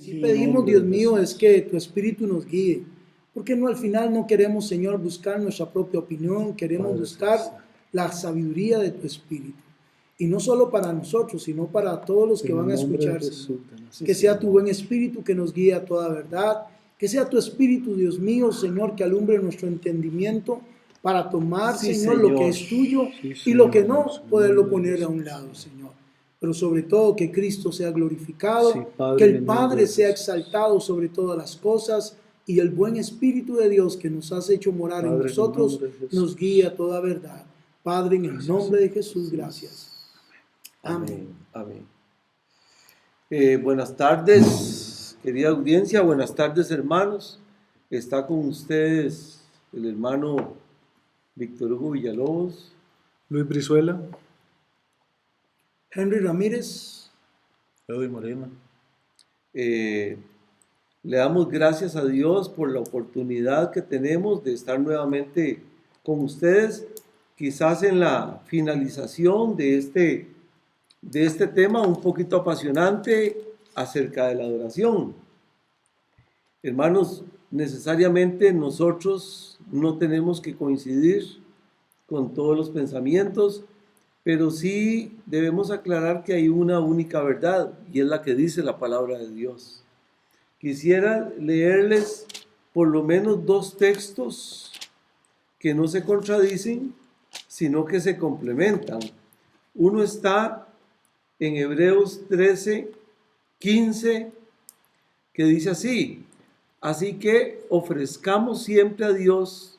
Si pedimos, Dios mío, es que tu Espíritu nos guíe, porque no, al final no queremos, Señor, buscar nuestra propia opinión, queremos buscar la sabiduría de tu Espíritu. Y no solo para nosotros, sino para todos los que van a escuchar, Señor. Que sea tu buen Espíritu que nos guíe a toda verdad, que sea tu Espíritu, Dios mío, Señor, que alumbre nuestro entendimiento para tomar, Señor, lo que es tuyo y lo que no, poderlo poner a un lado, Señor. Pero sobre todo que Cristo sea glorificado, que el Padre sea exaltado sobre todas las cosas y el buen Espíritu de Dios que nos has hecho morar en nosotros nos guíe a toda verdad. Padre, en el nombre de Jesús, gracias. Amén. Amén. Buenas tardes, querida audiencia, buenas tardes, hermanos. Está con ustedes el hermano Víctor Hugo Villalobos, Luis Brizuela, Henry Ramírez, Edwin Moreno. Le damos gracias a Dios por la oportunidad que tenemos de estar nuevamente con ustedes, quizás en la finalización de este tema un poquito apasionante acerca de la adoración. Hermanos, necesariamente nosotros no tenemos que coincidir con todos los pensamientos, pero sí debemos aclarar que hay una única verdad, y es la que dice la palabra de Dios. Quisiera leerles por lo menos 2 textos que no se contradicen, sino que se complementan. Uno está en Hebreos 13:15, que dice así: así que ofrezcamos siempre a Dios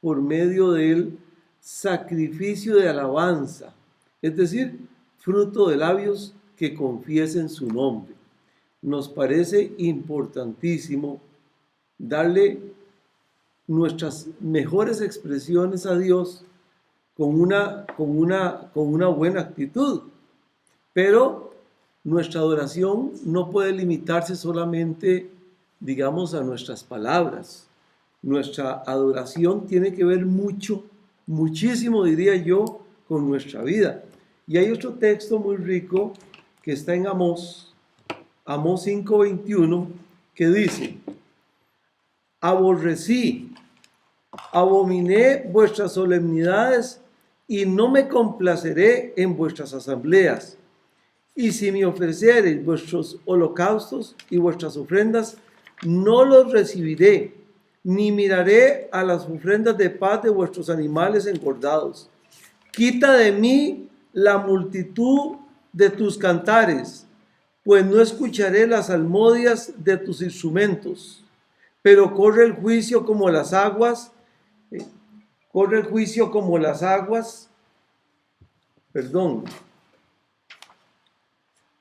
por medio de él sacrificio de alabanza, es decir, fruto de labios que confiesen su nombre. Nos parece importantísimo darle nuestras mejores expresiones a Dios con una buena actitud. Pero nuestra adoración no puede limitarse solamente, digamos, a nuestras palabras. Nuestra adoración tiene que ver muchísimo, diría yo, con nuestra vida. Y hay otro texto muy rico que está en Amós 5:21, que dice: abominé vuestras solemnidades y no me complaceré en vuestras asambleas. Y si me ofreciereis vuestros holocaustos y vuestras ofrendas, no los recibiré, ni miraré a las ofrendas de paz de vuestros animales engordados. Quita de mí la multitud de tus cantares, pues no escucharé las salmodias de tus instrumentos. Pero corre el juicio como las aguas,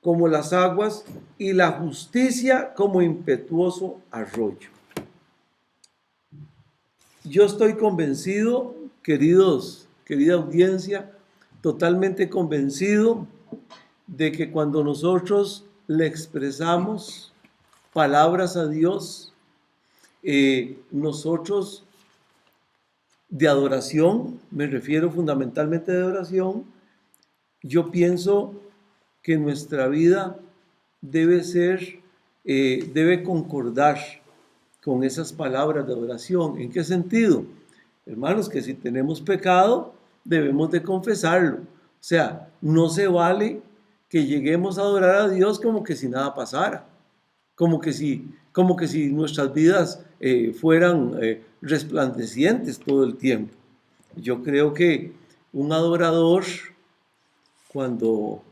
como las aguas, y la justicia como impetuoso arroyo. Yo estoy convencido, querida audiencia, totalmente convencido de que cuando nosotros le expresamos palabras a Dios, nosotros de adoración, me refiero fundamentalmente de adoración, yo pienso que nuestra vida debe concordar con esas palabras de adoración. ¿En qué sentido? Hermanos, que si tenemos pecado, debemos de confesarlo. O sea, no se vale que lleguemos a adorar a Dios como que si nada pasara, como que si nuestras vidas fueran resplandecientes todo el tiempo. Yo creo que un adorador, cuando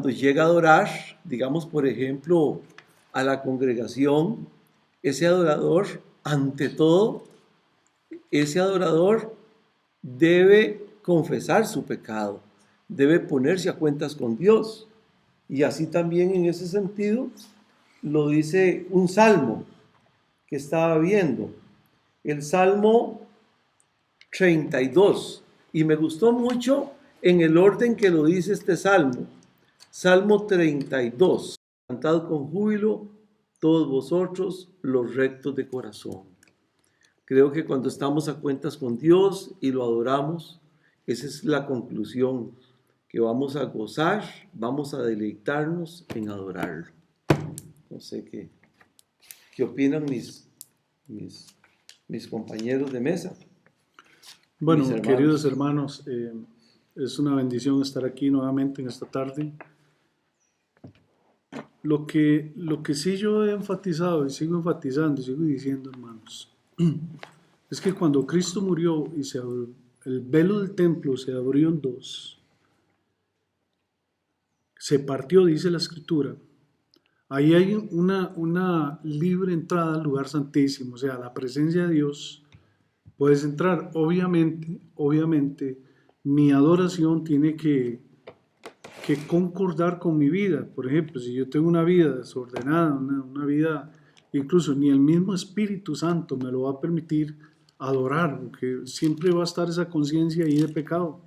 llega a adorar, digamos, por ejemplo, a la congregación, ese adorador, ante todo, debe confesar su pecado, debe ponerse a cuentas con Dios. Y así también, en ese sentido, lo dice un salmo que estaba viendo, el Salmo 32, y me gustó mucho en el orden que lo dice este salmo. Salmo 32, cantad con júbilo todos vosotros los rectos de corazón. Creo que cuando estamos a cuentas con Dios y lo adoramos, esa es la conclusión, que vamos a gozar, vamos a deleitarnos en adorarlo. No sé qué opinan mis compañeros de mesa. Bueno, Mis hermanos. queridos hermanos, es una bendición estar aquí nuevamente en esta tarde. Lo que sí yo he enfatizado y sigo enfatizando y sigo diciendo, hermanos, es que cuando Cristo murió y el velo del templo se abrió en dos, se partió, dice la Escritura. Ahí hay una libre entrada al lugar santísimo, o sea, la presencia de Dios. Puedes entrar, obviamente, mi adoración tiene que concordar con mi vida. Por ejemplo, si yo tengo una vida desordenada, una vida, incluso ni el mismo Espíritu Santo me lo va a permitir adorar, porque siempre va a estar esa conciencia ahí de pecado.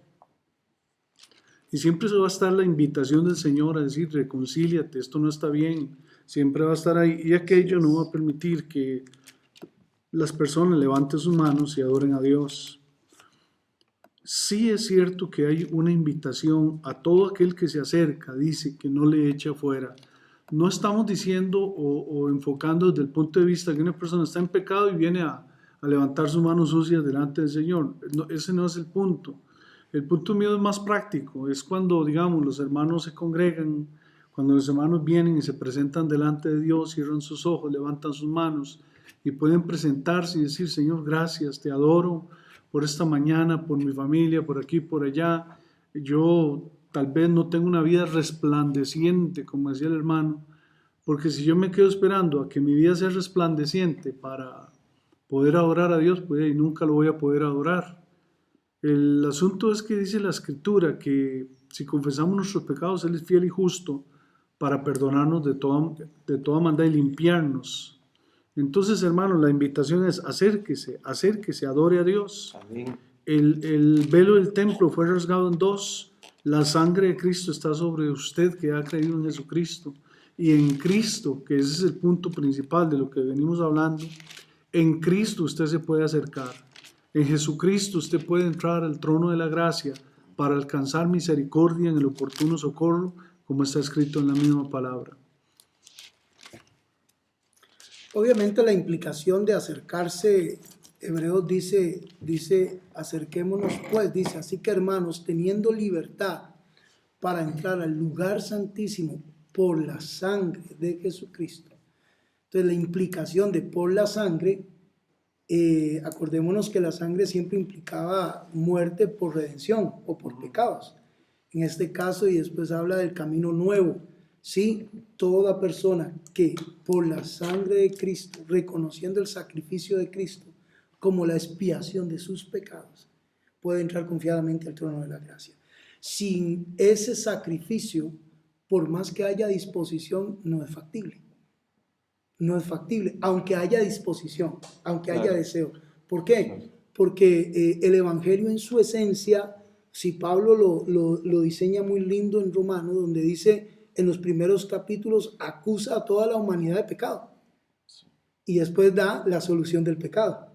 Y siempre va a estar la invitación del Señor a decir, reconcíliate, esto no está bien. Siempre va a estar ahí. Y aquello no va a permitir que las personas levanten sus manos y adoren a Dios. Sí es cierto que hay una invitación a todo aquel que se acerca, dice que no le eche afuera. No estamos diciendo o enfocando desde el punto de vista que una persona está en pecado y viene a levantar sus manos sucias delante del Señor. No, ese no es el punto. El punto mío es más práctico. Es cuando, digamos, los hermanos se congregan, cuando los hermanos vienen y se presentan delante de Dios, cierran sus ojos, levantan sus manos y pueden presentarse y decir, Señor, gracias, te adoro por esta mañana, por mi familia, por aquí, por allá. Yo tal vez no tengo una vida resplandeciente, como decía el hermano, porque si yo me quedo esperando a que mi vida sea resplandeciente para poder adorar a Dios, pues y nunca lo voy a poder adorar. El asunto es que dice la Escritura que si confesamos nuestros pecados, Él es fiel y justo para perdonarnos de toda maldad y limpiarnos. Entonces, hermanos, la invitación es acérquese, adore a Dios. Amén. El velo del templo fue rasgado en dos. La sangre de Cristo está sobre usted que ha creído en Jesucristo. Y en Cristo, que ese es el punto principal de lo que venimos hablando, en Cristo usted se puede acercar. En Jesucristo usted puede entrar al trono de la gracia para alcanzar misericordia en el oportuno socorro, como está escrito en la misma palabra. Obviamente la implicación de acercarse, Hebreos dice, acerquémonos pues, dice, así que hermanos, teniendo libertad para entrar al lugar santísimo por la sangre de Jesucristo. Entonces la implicación de por la sangre, acordémonos que la sangre siempre implicaba muerte por redención o por pecados. En este caso, y después habla del camino nuevo. Sí, toda persona que por la sangre de Cristo, reconociendo el sacrificio de Cristo como la expiación de sus pecados, puede entrar confiadamente al trono de la gracia. Sin ese sacrificio, por más que haya disposición, no es factible. No es factible, aunque haya disposición, aunque haya deseo. ¿Por qué? Porque el Evangelio en su esencia, si Pablo lo diseña muy lindo en Romanos, donde dice en los primeros capítulos, acusa a toda la humanidad de pecado y después da la solución del pecado.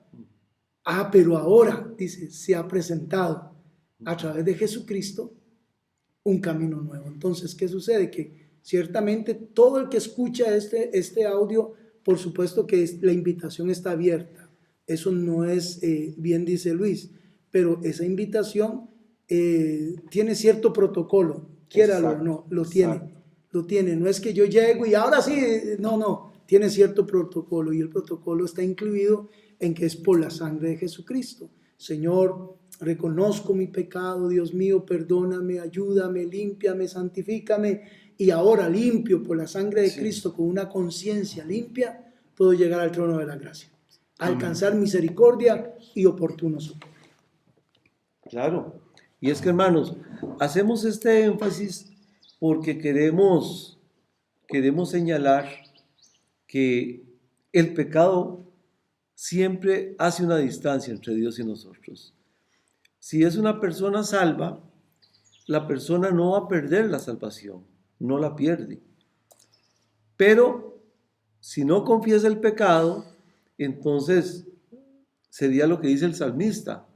Pero ahora, dice, se ha presentado a través de Jesucristo un camino nuevo. Entonces, ¿qué sucede? Que ciertamente todo el que escucha este audio, por supuesto que la invitación está abierta. Eso no es, bien dice Luis, pero esa invitación tiene cierto protocolo, quiéralo o no, lo tiene. Lo tiene, no es que yo llego y ahora sí, no, tiene cierto protocolo y el protocolo está incluido en que es por la sangre de Jesucristo. Señor, reconozco mi pecado, Dios mío, perdóname, ayúdame, límpiame, santifícame y ahora limpio por la sangre de Cristo con una conciencia limpia, puedo llegar al trono de la gracia, alcanzar misericordia y oportuno socorro. Claro, y es que hermanos, hacemos este énfasis porque queremos señalar que el pecado siempre hace una distancia entre Dios y nosotros. Si es una persona salva, la persona no va a perder la salvación, no la pierde. Pero si no confiesa el pecado, entonces sería lo que dice el salmista,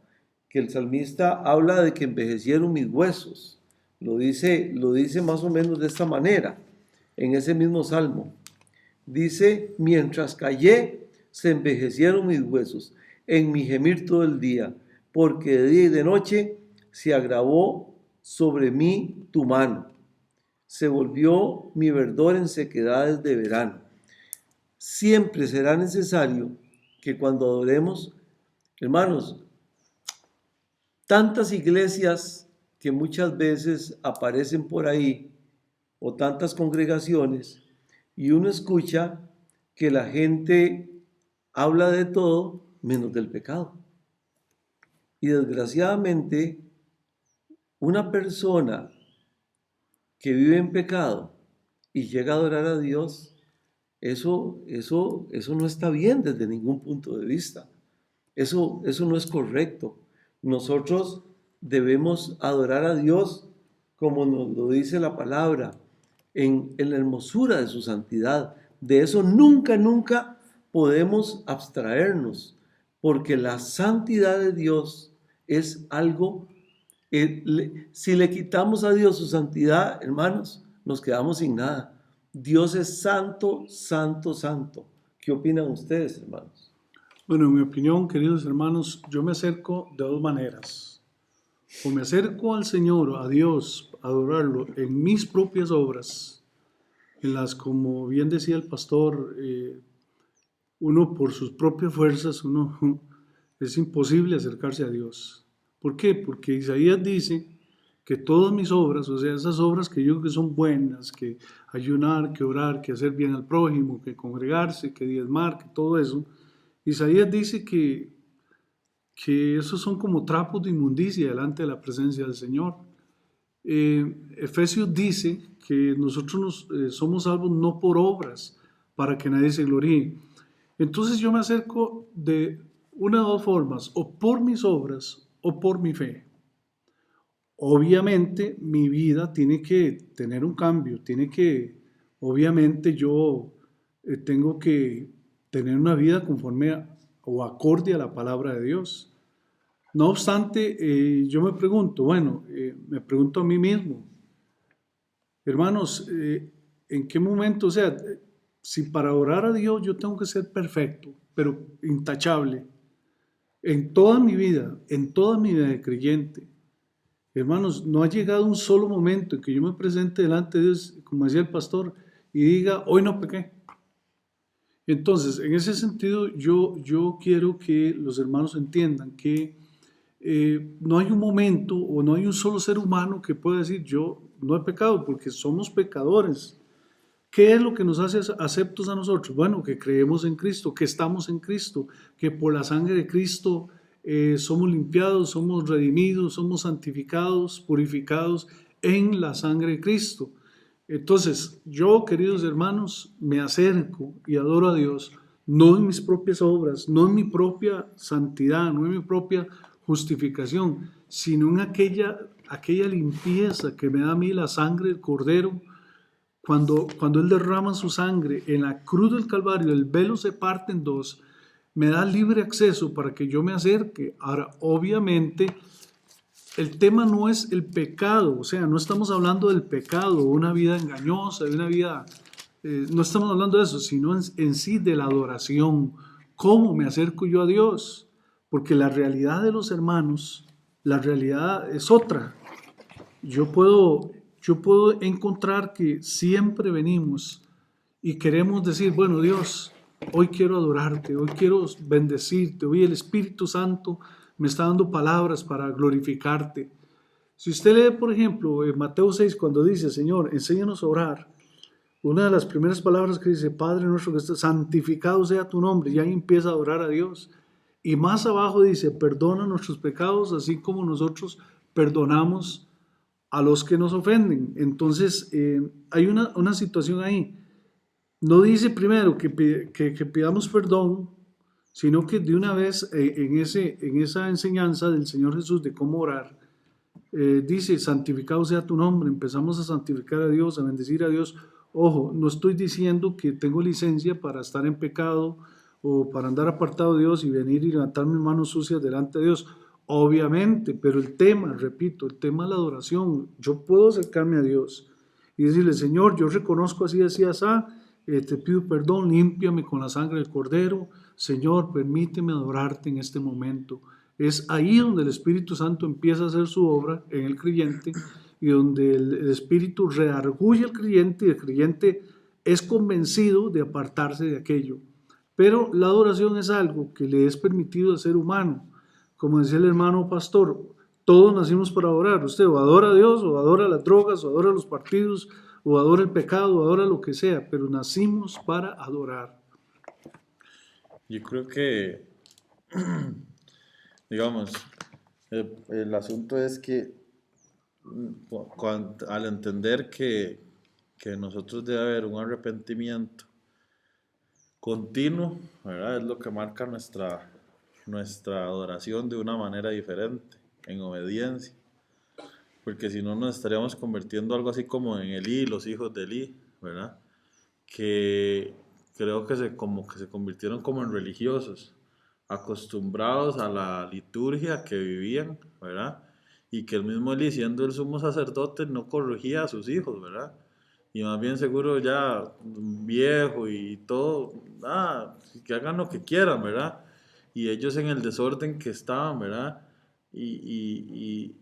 que el salmista habla de que envejecieron mis huesos. Lo dice más o menos de esta manera, en ese mismo salmo. Dice, mientras callé, se envejecieron mis huesos en mi gemir todo el día, porque de día y de noche se agravó sobre mí tu mano. Se volvió mi verdor en sequedades de verano. Siempre será necesario que cuando adoremos, hermanos, tantas iglesias que muchas veces aparecen por ahí, o tantas congregaciones, y uno escucha que la gente habla de todo menos del pecado. Y desgraciadamente, una persona que vive en pecado y llega a adorar a Dios, eso no está bien desde ningún punto de vista. Eso no es correcto. Nosotros debemos adorar a Dios como nos lo dice la palabra, en la hermosura de su santidad. De eso nunca podemos abstraernos, porque la santidad de Dios es algo, si le quitamos a Dios su santidad, hermanos, nos quedamos sin nada. Dios es santo, santo, santo. ¿Qué opinan ustedes, hermanos? Bueno, en mi opinión, queridos hermanos, yo me acerco de dos maneras. O me acerco al Señor, a Dios, a adorarlo en mis propias obras, en las, como bien decía el pastor, uno por sus propias fuerzas, es imposible acercarse a Dios. ¿Por qué? Porque Isaías dice que todas mis obras, o sea, esas obras que yo creo que son buenas, que ayunar, que orar, que hacer bien al prójimo, que congregarse, que diezmar, que todo eso, Isaías dice que esos son como trapos de inmundicia delante de la presencia del Señor. Efesios dice que nosotros somos salvos no por obras, para que nadie se gloríe. Entonces yo me acerco de una de dos formas, o por mis obras o por mi fe. Obviamente mi vida tiene que tener un cambio, obviamente yo tengo que tener una vida conforme o acorde a la palabra de Dios. No obstante, yo me pregunto, me pregunto a mí mismo, hermanos, ¿en qué momento, o sea, si para orar a Dios yo tengo que ser perfecto, pero intachable, en toda mi vida de creyente, hermanos, no ha llegado un solo momento en que yo me presente delante de Dios, como decía el pastor, y diga, hoy no pequé? Entonces, en ese sentido, yo quiero que los hermanos entiendan que no hay un momento o no hay un solo ser humano que pueda decir yo no he pecado, porque somos pecadores. ¿Qué es lo que nos hace aceptos a nosotros? Bueno, que creemos en Cristo, que estamos en Cristo, que por la sangre de Cristo somos limpiados, somos redimidos, somos santificados, purificados en la sangre de Cristo. Entonces, yo, queridos hermanos, me acerco y adoro a Dios, no en mis propias obras, no en mi propia santidad, no en mi propia justificación, sino en aquella limpieza que me da a mí la sangre del Cordero. Cuando Él derrama su sangre en la cruz del Calvario, el velo se parte en dos, me da libre acceso para que yo me acerque. Ahora, obviamente, el tema no es el pecado, o sea, no estamos hablando del pecado, una vida engañosa, de una vida, no estamos hablando de eso, sino en sí de la adoración. ¿Cómo me acerco yo a Dios? Porque la realidad de los hermanos, la realidad es otra. Yo puedo encontrar que siempre venimos y queremos decir, bueno, Dios, hoy quiero adorarte, hoy quiero bendecirte, hoy el Espíritu Santo me está dando palabras para glorificarte. Si usted lee, por ejemplo, en Mateo 6, cuando dice, Señor, enséñanos a orar, una de las primeras palabras que dice, Padre nuestro que estás, santificado sea tu nombre, y ahí empieza a adorar a Dios. Y más abajo dice, perdona nuestros pecados, así como nosotros perdonamos a los que nos ofenden. Entonces, hay una situación ahí. No dice primero que pidamos perdón, sino que de una vez en esa enseñanza del Señor Jesús de cómo orar, dice, santificado sea tu nombre. Empezamos a santificar a Dios, a bendecir a Dios. Ojo, no estoy diciendo que tengo licencia para estar en pecado o para andar apartado de Dios y venir y levantar mis manos sucias delante de Dios. Obviamente, pero el tema, repito, el tema de la adoración, yo puedo acercarme a Dios y decirle, Señor, yo reconozco así, así, así, te pido perdón, límpiame con la sangre del Cordero, Señor, permíteme adorarte en este momento. Es ahí donde el Espíritu Santo empieza a hacer su obra en el creyente y donde el Espíritu redarguye al creyente y el creyente es convencido de apartarse de aquello. Pero la adoración es algo que le es permitido al ser humano. Como decía el hermano pastor, todos nacimos para adorar. Usted o adora a Dios, o adora las drogas, o adora los partidos, o adora el pecado, o adora lo que sea, pero nacimos para adorar. Yo creo que, digamos, el asunto es que al entender que nosotros debe haber un arrepentimiento continuo, ¿verdad? Es lo que marca nuestra adoración de una manera diferente, en obediencia. Porque si no nos estaríamos convirtiendo algo así como en Elí, los hijos de Elí, ¿verdad? Que creo que se convirtieron como en religiosos, acostumbrados a la liturgia que vivían, ¿verdad? Y que el mismo Elí, siendo el sumo sacerdote, no corregía a sus hijos, ¿verdad? Y más bien seguro ya viejo y todo, que hagan lo que quieran, ¿verdad? Y ellos en el desorden que estaban, ¿verdad? Y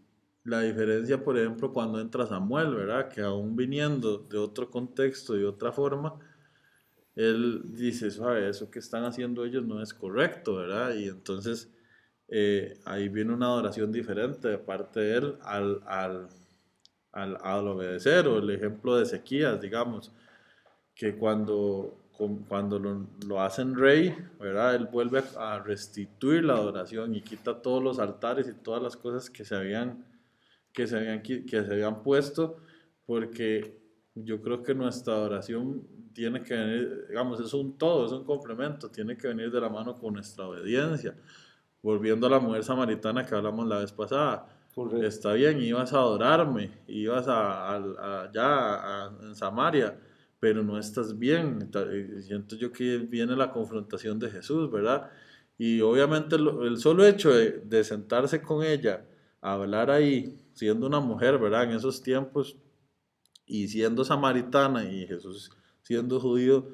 la diferencia, por ejemplo, cuando entra Samuel, ¿verdad? Que aún viniendo de otro contexto, de otra forma, él dice, suave, eso que están haciendo ellos no es correcto, ¿verdad? Y entonces ahí viene una adoración diferente de parte de él al obedecer, o el ejemplo de Ezequías, digamos, que cuando lo hacen rey, ¿verdad? Él vuelve a restituir la adoración y quita todos los altares y todas las cosas que se habían puesto, porque yo creo que nuestra adoración tiene que venir, digamos, es un todo, es un complemento, tiene que venir de la mano con nuestra obediencia. Volviendo a la mujer samaritana que hablamos la vez pasada, Correcto. está bien, ibas a adorarme, ibas en Samaria, pero no estás bien. Siento yo que viene la confrontación de Jesús, ¿verdad? Y obviamente el solo hecho de sentarse con ella, a hablar ahí, siendo una mujer, ¿verdad? En esos tiempos, y siendo samaritana y Jesús siendo judío,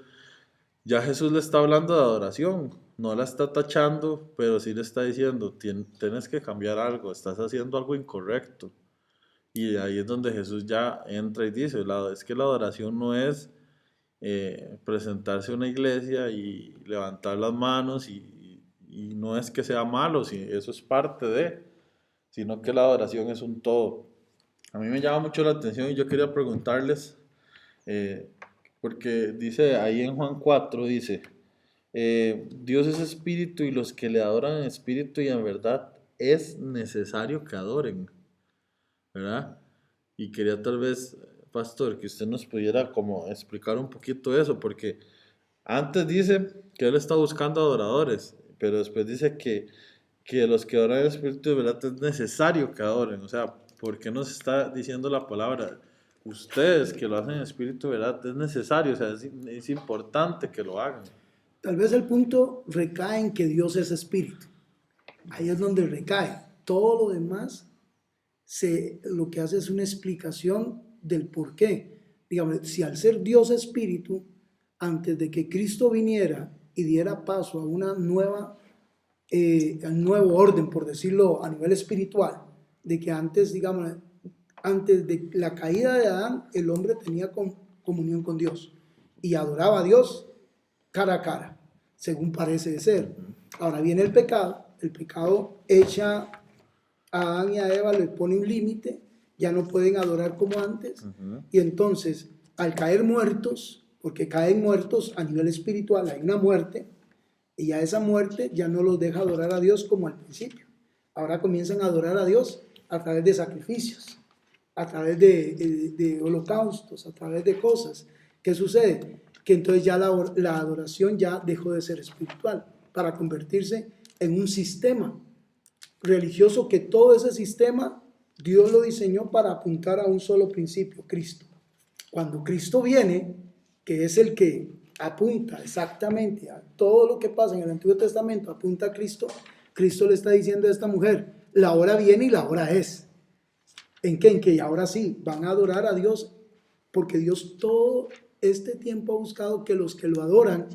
ya Jesús le está hablando de adoración, no la está tachando, pero sí le está diciendo, tienes que cambiar algo, estás haciendo algo incorrecto. Y ahí es donde Jesús ya entra y dice, es que la adoración no es presentarse a una iglesia y levantar las manos y no es que sea malo, eso es parte sino que la adoración es un todo. A mí me llama mucho la atención y yo quería preguntarles, porque dice ahí en Juan 4, dice, Dios es espíritu y los que le adoran en espíritu y en verdad es necesario que adoren, ¿verdad? Y quería tal vez, pastor, que usted nos pudiera como explicar un poquito eso, porque antes dice que él está buscando adoradores, pero después dice que los que adoran en espíritu y en verdad es necesario que adoren. O sea, ¿por qué nos está diciendo la palabra? Ustedes que lo hacen en espíritu, ¿verdad? Es necesario, o sea, es importante que lo hagan. Tal vez el punto recae en que Dios es espíritu. Ahí es donde recae. Todo lo demás lo que hace es una explicación del por qué. Digamos, si al ser Dios espíritu, antes de que Cristo viniera y diera paso a una nueva, al nuevo orden, por decirlo a nivel espiritual, de que antes, digamos, antes de la caída de Adán, el hombre tenía comunión con Dios y adoraba a Dios cara a cara, según parece de ser. Ahora viene el pecado echa a Adán y a Eva, le pone un límite, ya no pueden adorar como antes, y entonces al caer muertos, porque caen muertos a nivel espiritual, hay una muerte, y a esa muerte ya no los deja adorar a Dios como al principio. Ahora comienzan a adorar a Dios a través de sacrificios, a través de holocaustos, a través de cosas. ¿Qué sucede? Que entonces ya la adoración ya dejó de ser espiritual para convertirse en un sistema religioso, que todo ese sistema Dios lo diseñó para apuntar a un solo principio, Cristo. Cuando Cristo viene, que es el que apunta exactamente a todo lo que pasa en el Antiguo Testamento, apunta a Cristo, Cristo le está diciendo a esta mujer, la hora viene y la hora es. ¿En qué? En que ahora sí, van a adorar a Dios, porque Dios todo este tiempo ha buscado que los que lo adoran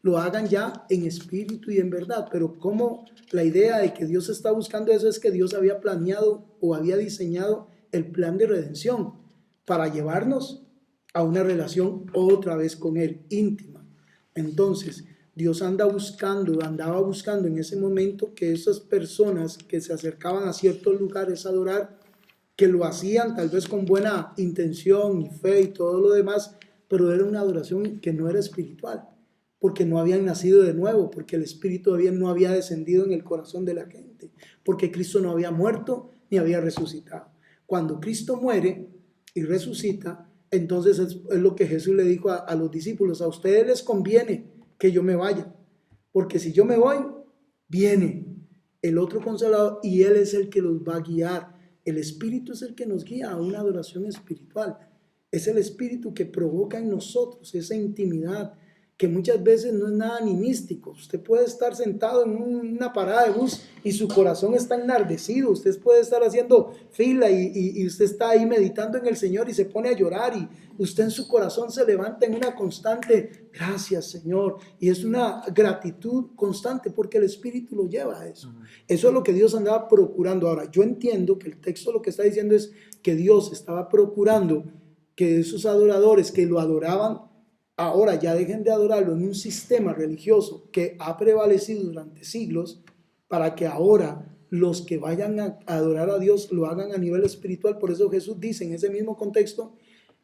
lo hagan ya en espíritu y en verdad. Pero como la idea de que Dios está buscando eso es que Dios había planeado o había diseñado el plan de redención para llevarnos a una relación otra vez con Él, íntima. Entonces, Dios andaba buscando en ese momento que esas personas que se acercaban a ciertos lugares a adorar, que lo hacían tal vez con buena intención y fe y todo lo demás, pero era una adoración que no era espiritual, porque no habían nacido de nuevo, porque el Espíritu todavía no había descendido en el corazón de la gente, porque Cristo no había muerto ni había resucitado. Cuando Cristo muere y resucita, entonces es lo que Jesús le dijo a los discípulos: a ustedes les conviene que yo me vaya, porque si yo me voy, viene el otro Consolador y Él es el que los va a guiar. El Espíritu es el que nos guía a una adoración espiritual. Es el Espíritu que provoca en nosotros esa intimidad, que muchas veces no es nada ni místico. Usted puede estar sentado en una parada de bus y su corazón está enardecido. Usted puede estar haciendo fila y usted está ahí meditando en el Señor y se pone a llorar, y usted en su corazón se levanta en una constante gracias, Señor, y es una gratitud constante porque el Espíritu lo lleva a eso. Eso es lo que Dios andaba procurando. Ahora, yo entiendo que el texto lo que está diciendo es que Dios estaba procurando que esos adoradores que lo adoraban ahora ya dejen de adorarlo en un sistema religioso que ha prevalecido durante siglos, para que ahora los que vayan a adorar a Dios lo hagan a nivel espiritual. Por eso Jesús dice en ese mismo contexto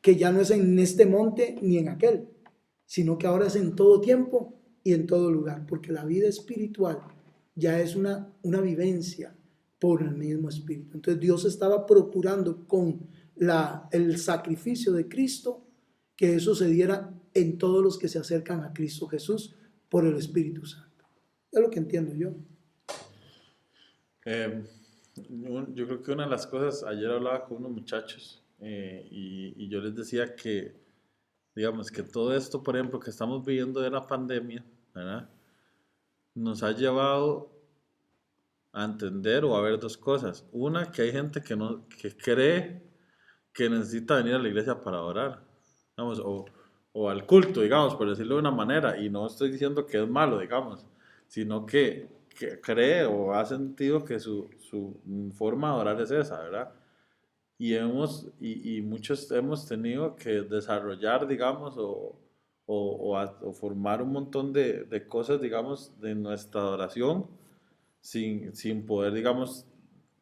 que ya no es en este monte ni en aquel, sino que ahora es en todo tiempo y en todo lugar, porque la vida espiritual ya es una vivencia por el mismo Espíritu. Entonces Dios estaba procurando con el sacrificio de Cristo que eso se diera en todos los que se acercan a Cristo Jesús por el Espíritu Santo. Es lo que entiendo yo. Yo creo que una de las cosas, ayer hablaba con unos muchachos y yo les decía que, digamos, que todo esto, por ejemplo, que estamos viviendo de la pandemia, ¿verdad?, nos ha llevado a entender o a ver dos cosas. Una, que hay gente que cree que necesita venir a la iglesia para orar, digamos, o al culto, digamos, por decirlo de una manera, y no estoy diciendo que es malo, digamos, sino que cree o ha sentido que su forma de adorar es esa, ¿verdad? Y muchos hemos tenido que desarrollar, digamos, o formar un montón de cosas, digamos, de nuestra adoración sin poder, digamos,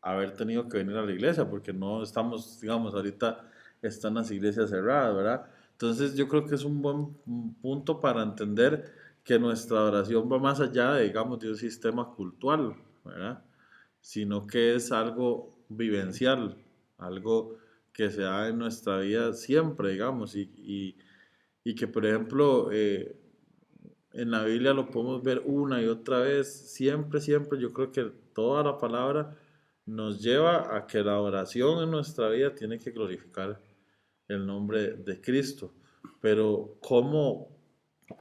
haber tenido que venir a la iglesia, porque no estamos, digamos, ahorita están las iglesias cerradas, ¿verdad? Entonces yo creo que es un buen punto para entender que nuestra adoración va más allá de, digamos, de un sistema cultural, ¿verdad?, sino que es algo vivencial, algo que se da en nuestra vida siempre, digamos, y que, por ejemplo, en la Biblia lo podemos ver una y otra vez, siempre, yo creo que toda la palabra nos lleva a que la oración en nuestra vida tiene que glorificar el nombre de Cristo. Pero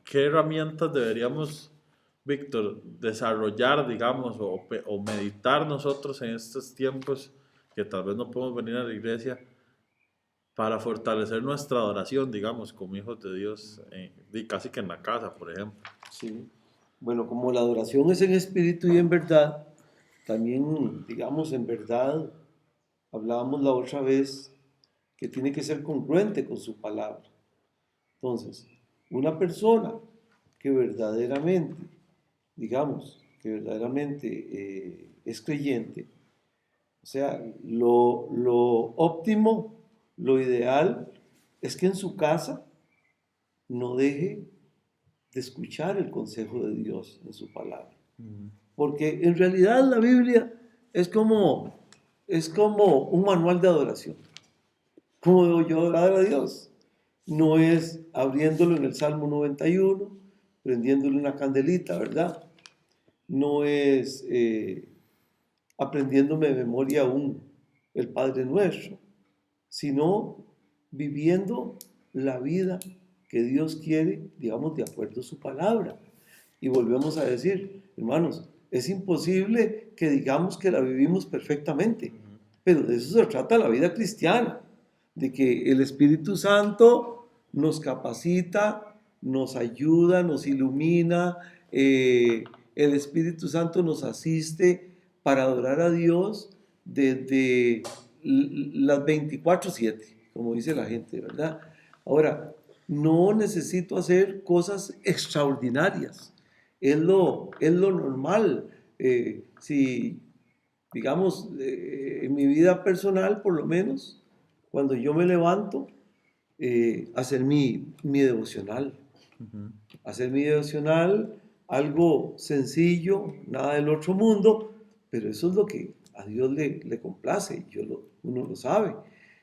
¿qué herramientas deberíamos, Víctor, desarrollar, digamos, o meditar nosotros en estos tiempos que tal vez no podemos venir a la iglesia, para fortalecer nuestra adoración, digamos, como hijos de Dios, y casi que en la casa, por ejemplo? Sí. Bueno, como la adoración es en espíritu y en verdad, también, digamos, en verdad, hablábamos la otra vez que tiene que ser congruente con su palabra. Entonces, una persona que verdaderamente, digamos, que verdaderamente es creyente, o sea, lo óptimo, lo ideal es que en su casa no deje de escuchar el consejo de Dios en su palabra. Porque en realidad la Biblia es como un manual de adoración. ¿Cómo debo yo adorar a Dios? No es abriéndolo en el Salmo 91, prendiéndole una candelita, ¿verdad? No es aprendiéndome de memoria aún el Padre Nuestro, sino viviendo la vida que Dios quiere, digamos, de acuerdo a su palabra. Y volvemos a decir, hermanos, es imposible que digamos que la vivimos perfectamente, pero de eso se trata la vida cristiana, de que el Espíritu Santo nos capacita, nos ayuda, nos ilumina, el Espíritu Santo nos asiste para adorar a Dios desde las 24/7, como dice la gente, ¿verdad? Ahora, no necesito hacer cosas extraordinarias, es lo normal. Si, digamos, en mi vida personal, por lo menos, cuando yo me levanto, hacer mi devocional. Hacer mi devocional, algo sencillo, nada del otro mundo, pero eso es lo que a Dios le complace, uno lo sabe.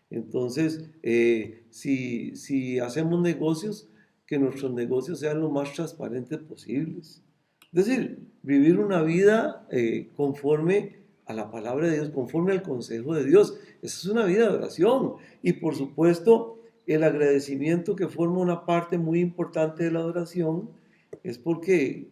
Entonces, si hacemos negocios, que nuestros negocios sean lo más transparentes posibles. Es decir, vivir una vida conforme a la palabra de Dios, conforme al consejo de Dios. Esa es una vida de oración. Y por supuesto, el agradecimiento, que forma una parte muy importante de la adoración, es porque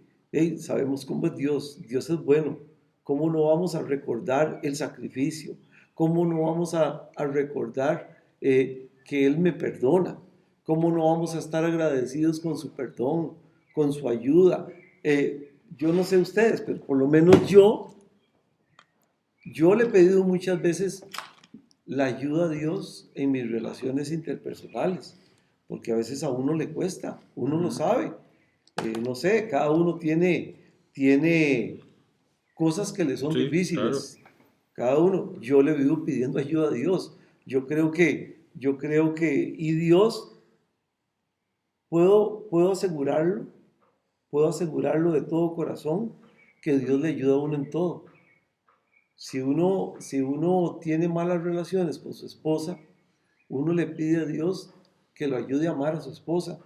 sabemos cómo es Dios. Dios es bueno. ¿Cómo no vamos a recordar el sacrificio? ¿Cómo no vamos a recordar que Él me perdona? ¿Cómo no vamos a estar agradecidos con su perdón, con su ayuda? Yo no sé ustedes, pero por lo menos yo le he pedido muchas veces la ayuda a Dios en mis relaciones interpersonales, porque a veces a uno le cuesta, uno lo sabe. No sé, cada uno tiene cosas que le son Sí, difíciles. Cada uno, yo le vivo pidiendo ayuda a Dios. Yo creo que, y Dios, puedo asegurarlo de todo corazón, que Dios le ayuda a uno en todo. Si uno tiene malas relaciones con su esposa, uno le pide a Dios que lo ayude a amar a su esposa,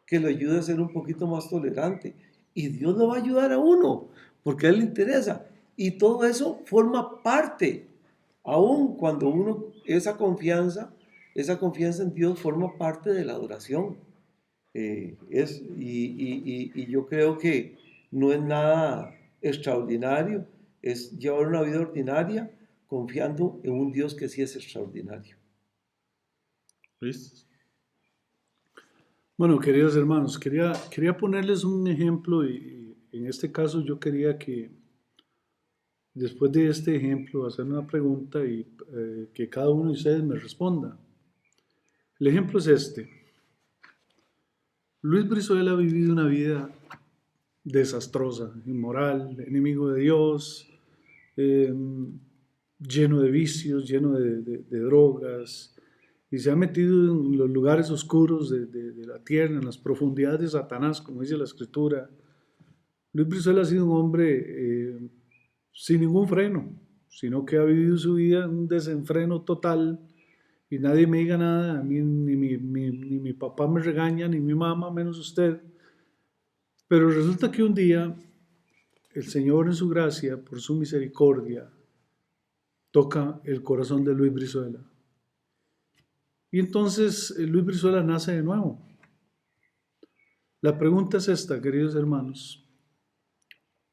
que lo ayude a ser un poquito más tolerante. Y Dios lo va a ayudar a uno, porque a Él le interesa. Y todo eso forma parte, aun cuando esa confianza en Dios forma parte de la adoración. Y yo creo que no es nada extraordinario, es llevar una vida ordinaria confiando en un Dios que sí es extraordinario. ¿Listo? Bueno, queridos hermanos, quería ponerles un ejemplo y en este caso yo quería que después de este ejemplo hacer una pregunta y que cada uno de ustedes me responda. El ejemplo es este. Luis Brizuela ha vivido una vida desastrosa, inmoral, enemigo de Dios, lleno de vicios, lleno de drogas, y se ha metido en los lugares oscuros de la tierra, en las profundidades de Satanás, como dice la Escritura. Luis Brizuela ha sido un hombre sin ningún freno, sino que ha vivido su vida en un desenfreno total, y nadie me diga nada, a mí ni mi papá me regaña, ni mi mamá, menos usted. Pero resulta que un día el Señor en su gracia, por su misericordia, toca el corazón de Luis Brizuela. Y entonces Luis Brizuela nace de nuevo. La pregunta es esta, queridos hermanos.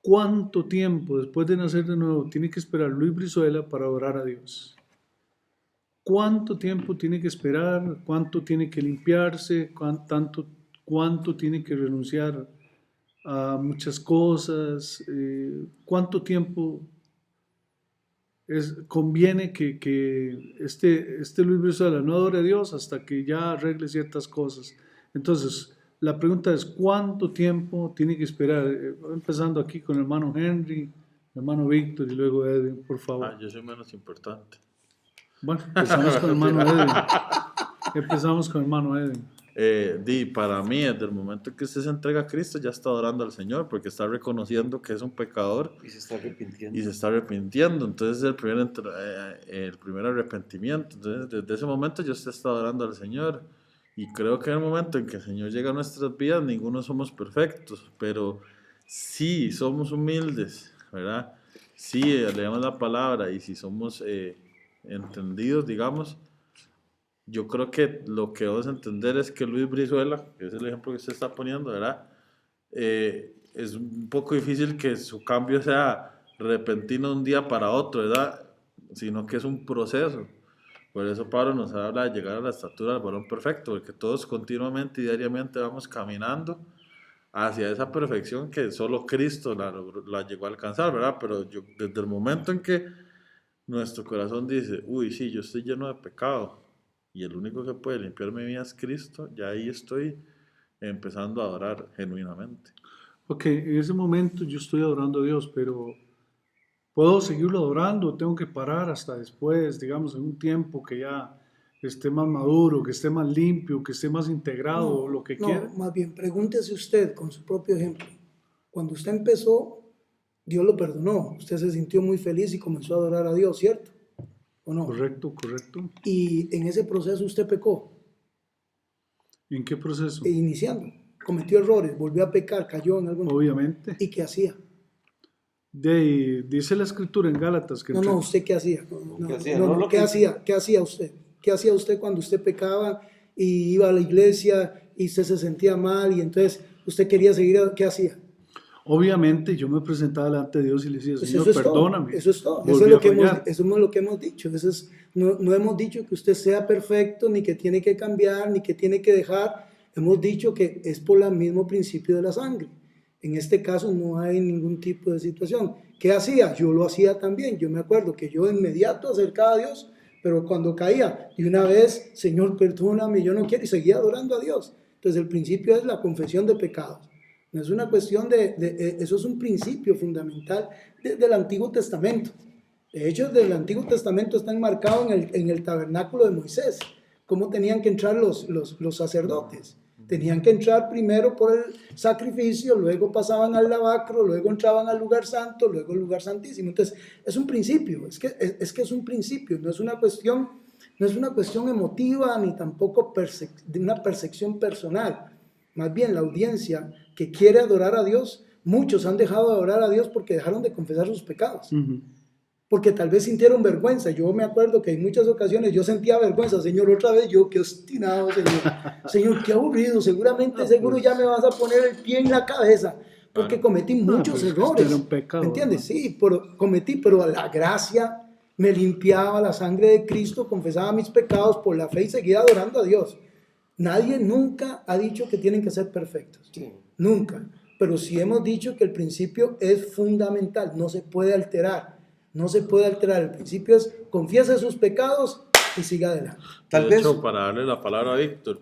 ¿Cuánto tiempo después de nacer de nuevo tiene que esperar Luis Brizuela para adorar a Dios? ¿Cuánto tiempo tiene que esperar? ¿Cuánto tiene que limpiarse? ¿Cuánto tiene que renunciar a muchas cosas? ¿Cuánto tiempo conviene que este Luis Brizuela no adore a Dios hasta que ya arregle ciertas cosas? Entonces, la pregunta es, ¿cuánto tiempo tiene que esperar? Empezando aquí con el hermano Henry, el hermano Víctor y luego Edwin, por favor. Yo soy menos importante. Bueno, empezamos con el hermano Edwin. Para mí, desde el momento en que usted se entrega a Cristo, ya está adorando al Señor, porque está reconociendo que es un pecador Y se está arrepintiendo. Entonces es el primer arrepentimiento. Entonces, desde ese momento ya usted está adorando al Señor. Y creo que en el momento en que el Señor llega a nuestras vidas, ninguno somos perfectos, pero sí somos humildes, ¿verdad? Sí leemos la palabra, y si somos entendidos, digamos. Yo creo que lo que debes entender es que Luis Brizuela, que es el ejemplo que usted está poniendo, ¿verdad? Es un poco difícil que su cambio sea repentino de un día para otro, ¿verdad? Sino que es un proceso. Por eso Pablo nos habla de llegar a la estatura del varón perfecto, porque todos continuamente y diariamente vamos caminando hacia esa perfección que solo Cristo la llegó a alcanzar, ¿verdad? Pero desde el momento en que nuestro corazón dice, uy, sí, yo estoy lleno de pecado y el único que puede limpiar mi vida es Cristo, ya ahí estoy empezando a adorar genuinamente. Ok, en ese momento yo estoy adorando a Dios, pero ¿puedo seguirlo adorando o tengo que parar hasta después, digamos, en un tiempo que ya esté más maduro, que esté más limpio, que esté más integrado, o lo que No, quiera? más bien, pregúntese usted con su propio ejemplo. Cuando usted empezó, Dios lo perdonó. Usted se sintió muy feliz y comenzó a adorar a Dios, ¿cierto? ¿O no? Correcto, correcto. Y en ese proceso usted pecó, ¿En qué proceso? iniciando. Cometió errores, volvió a pecar, cayó en algún... Obviamente. ¿Y qué hacía? Dice la escritura en Gálatas que No, ¿usted qué hacía? No, ¿Qué hacía? no, No no, lo ¿qué que- hacía? ¿Qué hacía usted? ¿Qué hacía usted cuando usted pecaba y iba a la iglesia y usted se sentía mal y entonces usted quería seguir? ¿Qué hacía? obviamente yo me presentaba delante de Dios y le decía, Pues Señor, eso es perdóname. todo, eso es todo, eso Volví es lo a que hemos, fallar. eso es lo que hemos dicho, no hemos dicho que usted sea perfecto, ni que tiene que cambiar, ni que tiene que dejar, hemos dicho que es por el mismo principio de la sangre. En este caso no hay ningún tipo de situación. ¿Qué hacía? Yo lo hacía también, yo me acuerdo que yo de inmediato acercaba a Dios, pero cuando caía, y una vez, Señor, perdóname, yo no quiero, y seguía adorando a Dios. Entonces el principio es la confesión de pecados. No es una cuestión eso es un principio fundamental del Antiguo Testamento. De hecho, del Antiguo Testamento está enmarcado en el tabernáculo de Moisés, cómo tenían que entrar los sacerdotes. Tenían que entrar primero por el sacrificio, luego pasaban al lavacro, luego entraban al lugar santo, luego al lugar santísimo. Entonces, es un principio, es que es un principio, no es una cuestión emotiva ni tampoco de una percepción personal. Más bien la audiencia que quiere adorar a Dios, muchos han dejado de adorar a Dios porque dejaron de confesar sus pecados, Ujú. porque tal vez sintieron vergüenza. Yo me acuerdo que en muchas ocasiones yo sentía vergüenza, Señor, otra vez yo, qué obstinado, Señor, qué aburrido, seguro ya me vas a poner el pie en la cabeza, porque cometí muchos pues, errores, era un pecado, ¿me entiendes? hermano. Sí, pero la gracia me limpiaba, la sangre de Cristo, confesaba mis pecados por la fe y seguía adorando a Dios. Nadie nunca ha dicho que tienen que ser perfectos. Sí. Nunca. Pero sí hemos dicho que el principio es fundamental, no se puede alterar. No se puede alterar. El principio es confiese sus pecados y siga adelante. Tal De vez, hecho, para darle la palabra a Víctor,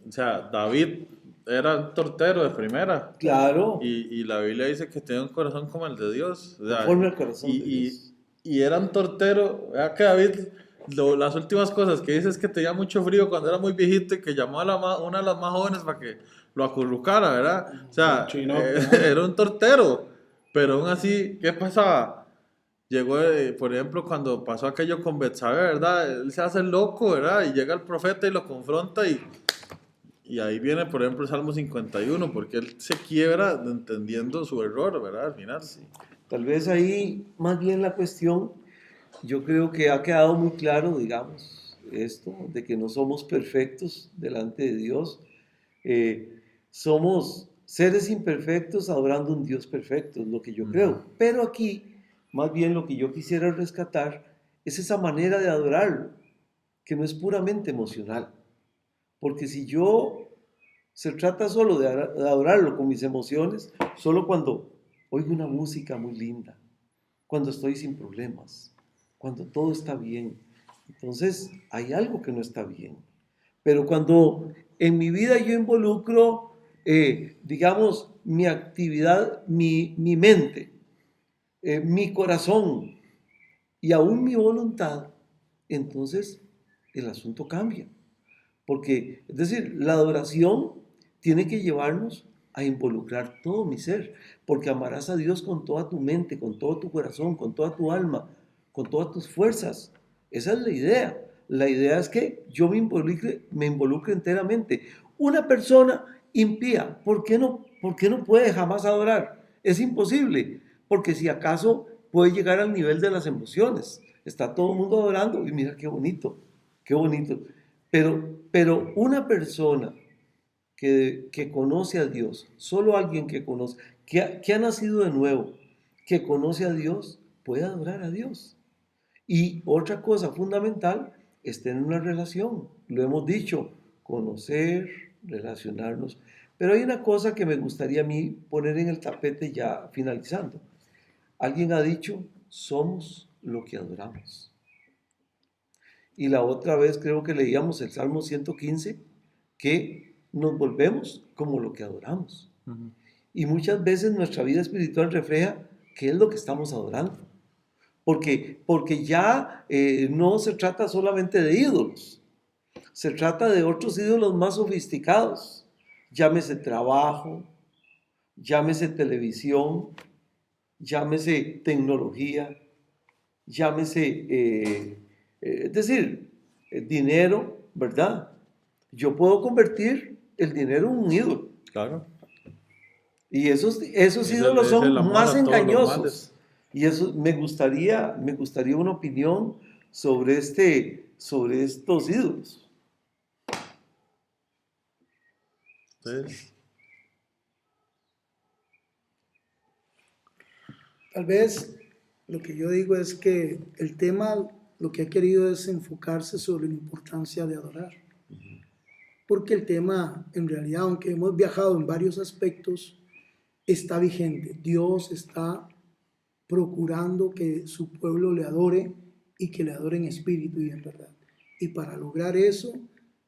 o sea, David era un tortero de primera. claro, Y la Biblia dice que tenía un corazón como el de Dios. O sea, conforme al corazón y, de Dios. y era un tortero. Vea que David, las últimas cosas que dice es que tenía mucho frío cuando era muy viejito y que llamó a una de las más jóvenes para que lo acurrucara, ¿verdad? O sea, era un tortero. Pero aún así, ¿qué pasaba? Llegó, por ejemplo, cuando pasó aquello con Betsabé, ¿verdad? Él se hace loco, ¿verdad? Y llega el profeta y lo confronta y ahí viene, por ejemplo, el Salmo 51, porque él se quiebra entendiendo su error, ¿verdad? Al final. Sí. Tal vez ahí más bien la cuestión, yo creo que ha quedado muy claro, digamos, esto, de que no somos perfectos delante de Dios. Somos seres imperfectos adorando un Dios perfecto, es lo que yo creo. Pero aquí, más bien lo que yo quisiera rescatar es esa manera de adorarlo, que no es puramente emocional. Porque si yo se trata solo de adorarlo con mis emociones, solo cuando oigo una música muy linda, cuando estoy sin problemas, cuando todo está bien, entonces hay algo que no está bien. Pero cuando en mi vida yo involucro, digamos, mi actividad, mi mente, mi corazón y aún mi voluntad, entonces el asunto cambia. Porque, es decir, la adoración tiene que llevarnos a involucrar todo mi ser, porque amarás a Dios con toda tu mente, con todo tu corazón, con toda tu alma, con todas tus fuerzas. Esa es la idea. La idea es que yo me involucre enteramente. Una persona impía, ¿por qué no puede jamás adorar? Es imposible, porque si acaso puede llegar al nivel de las emociones. Está todo el mundo adorando y mira qué bonito, qué bonito. Pero una persona que conoce a Dios, solo alguien que conoce, que ha nacido de nuevo, que conoce a Dios, puede adorar a Dios. Y otra cosa fundamental es tener una relación. Lo hemos dicho, conocer, relacionarnos. Pero hay una cosa que me gustaría a mí poner en el tapete ya finalizando. Alguien ha dicho, somos lo que adoramos. Y la otra vez creo que leíamos el Salmo 115, que nos volvemos como lo que adoramos. Y muchas veces nuestra vida espiritual refleja qué es lo que estamos adorando. Porque ya no se trata solamente de ídolos, se trata de otros ídolos más sofisticados. Llámese trabajo, llámese televisión, llámese tecnología, llámese, es decir, dinero, ¿verdad? Yo puedo convertir el dinero en un ídolo. Claro. Y esos Ese ídolos es el son amor más a todos los engañosos. males. Y eso me gustaría una opinión sobre estos ídolos. Entonces, Tal vez lo que yo digo es que el tema, lo que he querido es enfocarse sobre la importancia de adorar. Porque el tema, en realidad, aunque hemos viajado en varios aspectos, está vigente. Dios está procurando que su pueblo le adore y que le adore en espíritu y en verdad. Y para lograr eso,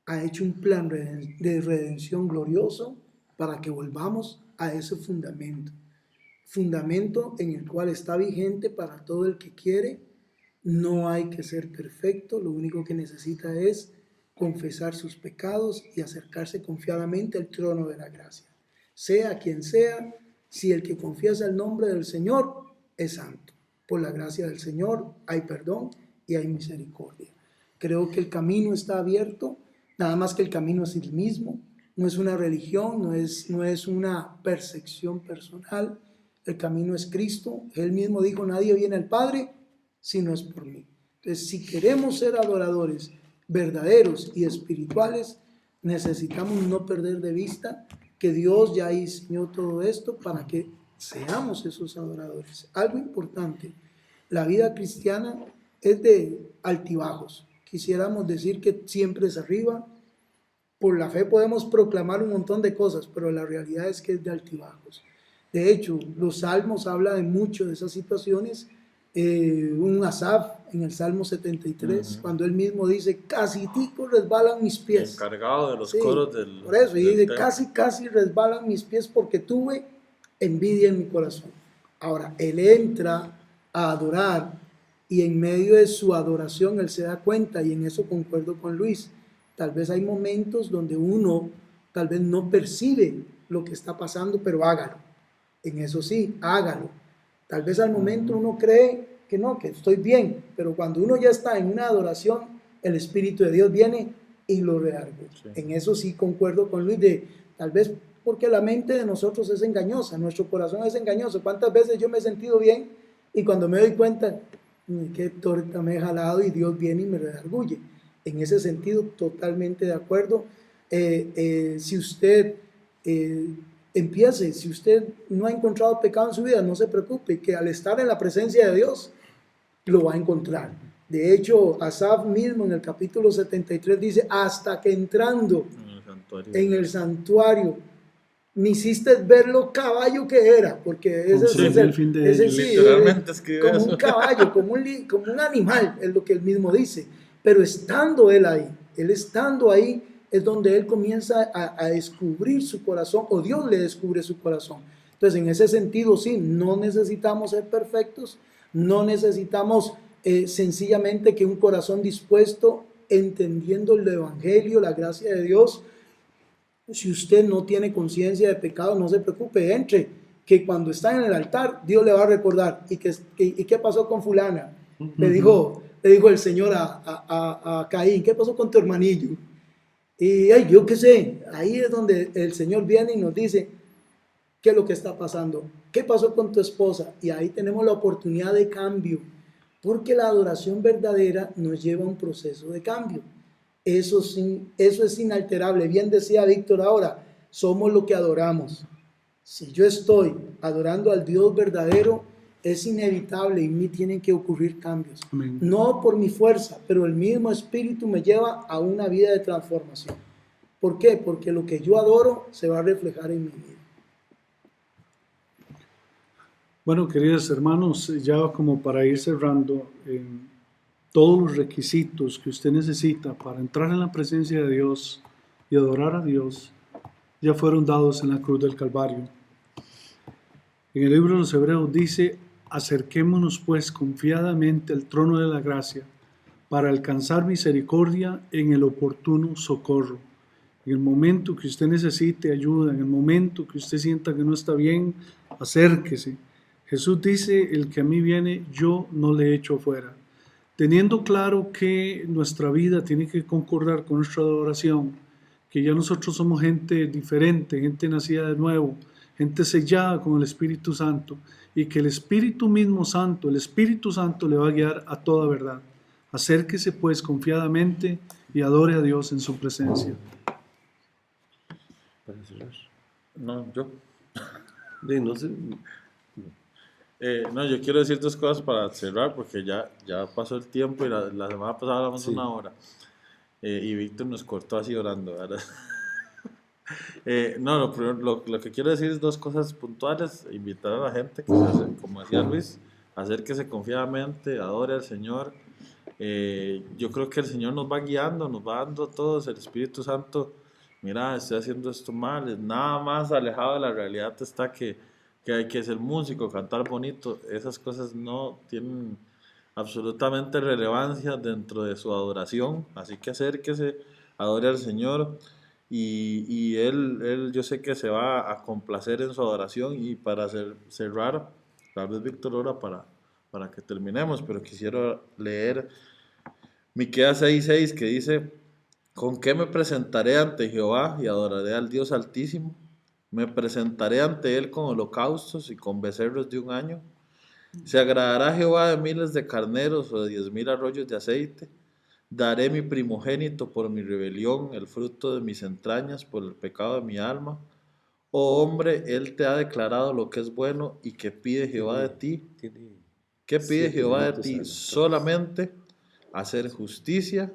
ha hecho un plan de redención glorioso para que volvamos a ese fundamento. Fundamento en el cual está vigente para todo el que quiere. No hay que ser perfecto, lo único que necesita es confesar sus pecados y acercarse confiadamente al trono de la gracia. Sea quien sea, si el que confiesa el nombre del Señor es santo. Por la gracia del Señor hay perdón y hay misericordia. Creo que el camino está abierto, nada más que el camino es el mismo. No es una religión, no es una percepción personal. El camino es Cristo. Él mismo dijo, nadie viene al Padre si no es por mí. Entonces, si queremos ser adoradores verdaderos y espirituales, necesitamos no perder de vista que Dios ya diseñó todo esto para que seamos esos adoradores. Algo importante, la vida cristiana es de altibajos. Quisiéramos decir que siempre es arriba. Por la fe podemos proclamar un montón de cosas, pero la realidad es que es de altibajos. De hecho, los salmos hablan de mucho de esas situaciones. Un Asaf en el Salmo 73, cuando él mismo dice, casi tico resbalan mis pies. encargado de los Sí, coros del. por eso, y del dice, templo. casi resbalan mis pies porque tuve envidia en mi corazón. Ahora, él entra a adorar y en medio de su adoración él se da cuenta, y en eso concuerdo con Luis, tal vez hay momentos donde uno tal vez no percibe lo que está pasando, pero hágalo. En eso sí, hágalo. Tal vez al momento uno cree que no, que estoy bien, pero cuando uno ya está en una adoración, el Espíritu de Dios viene y lo redarguye. Sí. En eso sí concuerdo con Luis, de tal vez porque la mente de nosotros es engañosa, nuestro corazón es engañoso. ¿Cuántas veces yo me he sentido bien y cuando me doy cuenta, qué torta me he jalado, y Dios viene y me redarguye? En ese sentido, totalmente de acuerdo. Si usted empiece, si usted no ha encontrado pecado en su vida, no se preocupe, que al estar en la presencia de Dios, lo va a encontrar. De hecho, Asaf mismo en el capítulo 73 dice, hasta que entrando en el santuario, me hiciste ver lo caballo que era, porque ese Sí, es el fin de literalmente escribe como eso. un caballo, como un animal, es lo que él mismo dice. Pero estando él estando ahí, es donde él comienza a descubrir su corazón, o Dios le descubre su corazón. Entonces, en ese sentido, sí, no necesitamos ser perfectos, no necesitamos sencillamente que un corazón dispuesto, entendiendo el Evangelio, la gracia de Dios. Si usted no tiene conciencia de pecado, no se preocupe, entre, que cuando está en el altar, Dios le va a recordar. ¿Y qué pasó con fulana? Le dijo el Señor a Caín, ¿qué pasó con tu hermanillo? Y yo qué sé, ahí es donde el Señor viene y nos dice, ¿qué es lo que está pasando? ¿Qué pasó con tu esposa? Y ahí tenemos la oportunidad de cambio, porque la adoración verdadera nos lleva a un proceso de cambio. Eso es inalterable. Bien decía Víctor ahora, somos lo que adoramos. Si yo estoy adorando al Dios verdadero, es inevitable y en mí tienen que ocurrir cambios. Amén. No por mi fuerza, pero el mismo Espíritu me lleva a una vida de transformación. ¿Por qué? Porque lo que yo adoro se va a reflejar en mi vida. Bueno, queridos hermanos, ya como para ir cerrando, todos los requisitos que usted necesita para entrar en la presencia de Dios y adorar a Dios ya fueron dados en la cruz del Calvario. En el libro de los Hebreos dice: acerquémonos pues confiadamente al trono de la gracia para alcanzar misericordia en el oportuno socorro. En el momento que usted necesite ayuda, en el momento que usted sienta que no está bien, acérquese. Jesús dice: el que a mí viene, yo no le echo fuera. Teniendo claro que nuestra vida tiene que concordar con nuestra adoración, que ya nosotros somos gente diferente, gente nacida de nuevo, gente sellada con el Espíritu Santo, y que el Espíritu mismo Santo, el Espíritu Santo le va a guiar a toda verdad. Acérquese pues confiadamente y adore a Dios en su presencia. Para cerrar. No, yo. No sé. No, yo quiero decir dos cosas para cerrar porque ya pasó el tiempo y la semana pasada hablamos Sí. una hora y Víctor nos cortó así orando, ¿verdad? No, lo que quiero decir es dos cosas puntuales: invitar a la gente que, como decía Luis, acérquese confiadamente, adore al Señor. Yo creo que el Señor nos va guiando, nos va dando a todos el Espíritu Santo. Mira, estoy haciendo esto mal, nada más alejado de la realidad está que hay que ser músico, cantar bonito. Esas cosas no tienen absolutamente relevancia dentro de su adoración, así que acérquese, adore al Señor y él yo sé que se va a complacer en su adoración. Y para cerrar, tal vez Víctor ora para que terminemos, pero quisiera leer Miqueas 6:6 que dice: ¿con qué me presentaré ante Jehová y adoraré al Dios Altísimo? Me presentaré ante él con holocaustos y con becerros de un año. ¿Se agradará Jehová de miles de carneros o de 10,000 arroyos de aceite? Daré mi primogénito por mi rebelión, el fruto de mis entrañas por el pecado de mi alma. Oh hombre, él te ha declarado lo que es bueno, y que pide Jehová de ti. ¿Qué pide Jehová de ti? Solamente hacer justicia,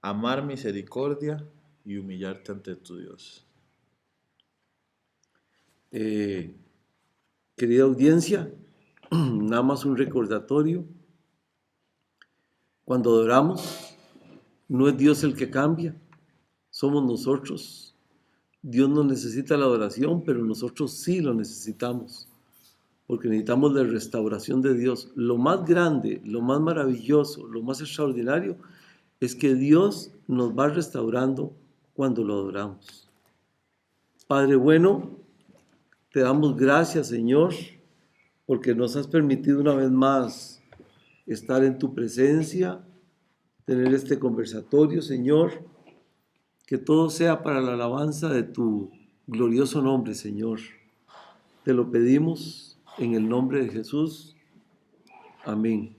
amar misericordia y humillarte ante tu Dios. Querida audiencia, nada más un recordatorio. Cuando adoramos, no es Dios el que cambia, somos nosotros. Dios no necesita la adoración, pero nosotros sí lo necesitamos, porque necesitamos la restauración de Dios. Lo más grande, lo más maravilloso, lo más extraordinario es que Dios nos va restaurando cuando lo adoramos. Padre bueno, te damos gracias, Señor, porque nos has permitido una vez más estar en tu presencia, tener este conversatorio, Señor. Que todo sea para la alabanza de tu glorioso nombre, Señor. Te lo pedimos en el nombre de Jesús. Amén.